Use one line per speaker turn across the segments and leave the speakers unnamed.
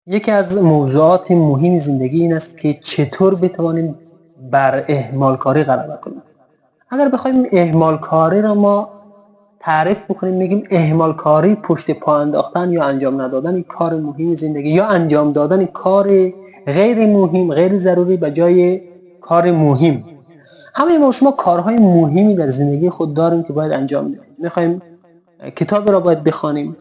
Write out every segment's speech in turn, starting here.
یکی از موضوعات مهم زندگی این است که چطور بتوانیم بر اهمالکاری غلبه کنیم. اگر بخوایم اهمالکاری را ما تعریف بکنیم، میگیم اهمالکاری پشت پا انداختن یا انجام ندادن کار مهم زندگی یا انجام دادن کار غیر مهم، غیر ضروری به جای کار مهم. همه ما شما کارهای مهمی در زندگی خود داریم که باید انجام بدیم. میخوایم کتاب را باید بخوانیم،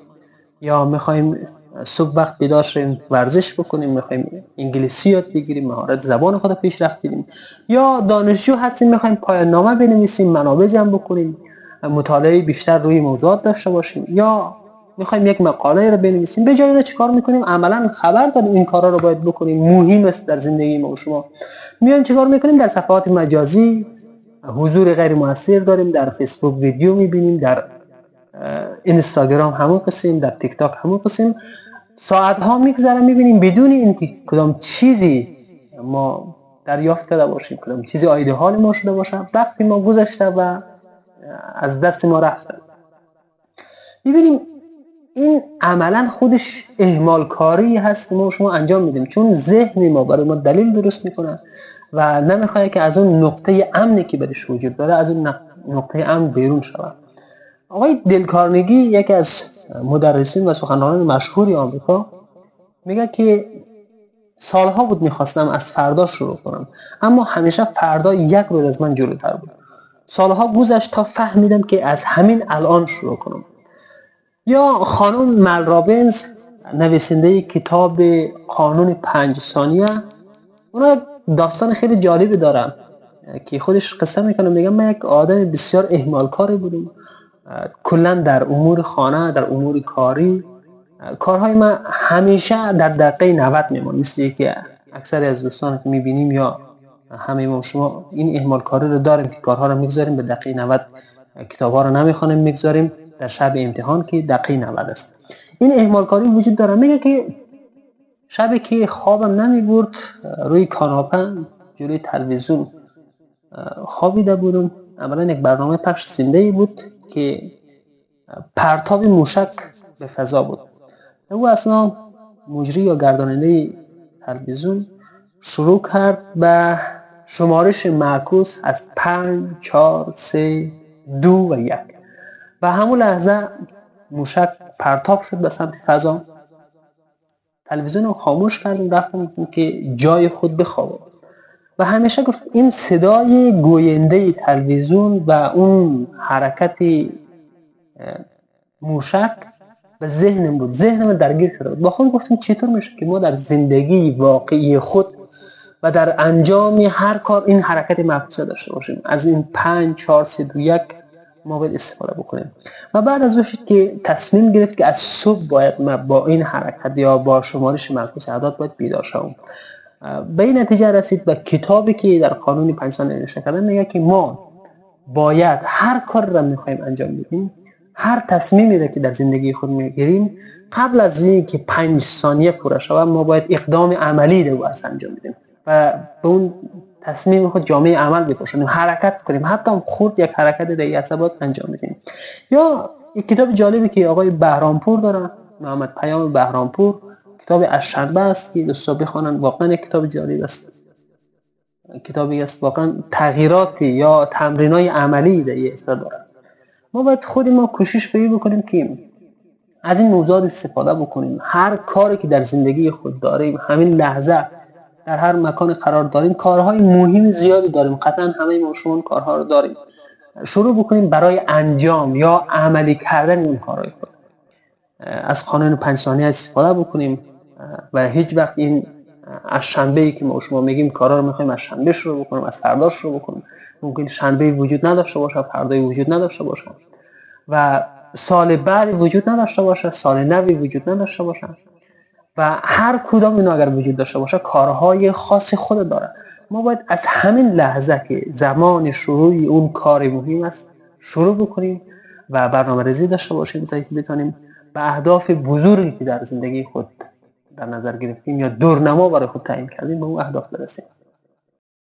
یا میخوایم صبح وقت بیدار شیم ورزش بکنیم، میخوایم انگلیسی یاد بگیریم، مهارت زبان خود پیشرفت بدیم، یا دانشجو هستیم میخوایم پایان نامه بنویسیم، منابع جمع بکنیم، مطالعه بیشتر روی موضوعات داشته باشیم، یا میخوایم یک مقاله رو بنویسیم. به جای اینا چیکار میکنیم؟ عملا خبر داریم این کارا رو باید بکنیم، مهم است در زندگی ما و شما. میایم چیکار میکنیم؟ در صفحات مجازی حضور غیر مؤثر داریم، در فیسبوک ویدیو میبینیم، در اینستاگرام همون قسم، در تیک تاک همون قسم. ساعت ها میگذره میبینیم بدون اینکه کدام چیزی ما دریافت کرده باشیم، کدام چیزی آیده حال ما شده باشه، وقت ما گذشته و از دست ما رفته. ببینیم این عملا خودش اهمال کاری هست که ما شما انجام میدیم، چون ذهن ما برای ما دلیل درست میکنه و نمیخواد که از اون نقطه امنی که برش وجود داره از اون نقطه امن بیرون شود. آقای دل کارنگی، یکی از مدرسین و سخنرانان مشهوری آمریکا، میگه که سالها بود میخواستم از فردا شروع کنم، اما همیشه فردا یک روز از من جلوتر بود. سالها گذشت تا فهمیدم که از همین الان شروع کنم. یا خانم مل رابینز، نویسنده کتاب قانون 5 ثانیه، اونا داستان خیلی جالبی دارن که خودش قصه میکنه. میگه من یک آدم بسیار اهمالکاری بودم، کلا در امور خانه، در امور کاری، کارهای من همیشه در دقیقه 90 میمون، مثل که اکثر از دوستان که میبینیم یا همه ما شما این اهمال کاری رو داریم که کارها رو میگذاریم به دقیقه 90، کتابها رو نمیخوانیم میگذاریم در شب امتحان که دقیقه 90 است. این اهمال کاری وجود داره. میگه که شبی که خوابم نمیبرد، روی کاناپه جلوی تلویزیون خوابیده بودم. اولا یک برنامه پخش زنده بود که پرتاب موشک به فضا بود. او اصلا مجری یا گرداننده تلویزیون شروع کرد به شمارش معکوس از 5 4 3 2 و 1 و همون لحظه موشک پرتاب شد به سمت فضا. تلویزیون رو خاموش کردم، رفتم که جای خود بخوابم و همیشه گفت این صدای گوینده تلویزیون و اون حرکت موشک به ذهنم بود، ذهنم درگیر شده بود. با خود گفتم چطور میشه که ما در زندگی واقعی خود و در انجام هر کار این حرکت معکوسه داشته باشیم؟ از این 5 4 3 2 1 ما باید استفاده بکنیم. و بعد از اون شد که تصمیم گرفت که از صبح باید ما با این حرکت یا با شمارش معکوس اعداد باید بیدار شوم. به این نتیجه رسید و کتابی که در قانون 5 ثانیه نوشته کرده میگه که ما باید هر کار را میخوایم انجام بدیم، هر تصمیمی را که در زندگی خود میگیریم، قبل از اینکه 5 ثانیه پوره شود ما باید اقدام عملی رو انجام بدیم و به اون تصمیم خود جامعه عمل بپوشونیم، حرکت کنیم، حتی خود یک حرکت دیگه باید انجام بدیم. یا یک کتاب جالبی که آقای بهرامپور دارن، محمد پیام بهرامپور، کتاب ازشنبه است که دوستا بخوانن، واقعا یک کتاب جالب است. کتابی است واقعا تغییراتی یا تمرینای عملی در داره. ما باید خود ما کوشش بکنیم که از این موضوعات استفاده بکنیم. هر کاری که در زندگی خود داریم، همین لحظه در هر مکان قرار داریم، کارهای مهم زیادی داریم، قطعا همه ما شما کارها رو داریم. شروع بکنیم برای انجام یا عملی کردن اون کارهای خود. از قانون 5 ثانیه استفاده بکنیم و هیچ وقت این از شنبه‌ای که ما شما میگیم کارا رو میخوایم از شنبه شروع بکنیم، از فردا شروع بکنیم، ممکن شنبه وجود نداشته باشه، فردا وجود نداشته باشه و سال بعد وجود نداشته باشه، سال نوی وجود نداشته باشه و هر کدام اینا اگر وجود داشته باشه کارهای خاص خود داره. ما باید از همین لحظه که زمان شروع اون کار مهم است شروع بکنیم و برنامه‌ریزی داشته باشیم تا اینکه بتونیم به اهداف بزرگی که در زندگی خود در نظر گرفتیم یا دورنما برای خود تعیین کردیم به اون اهداف برسیم.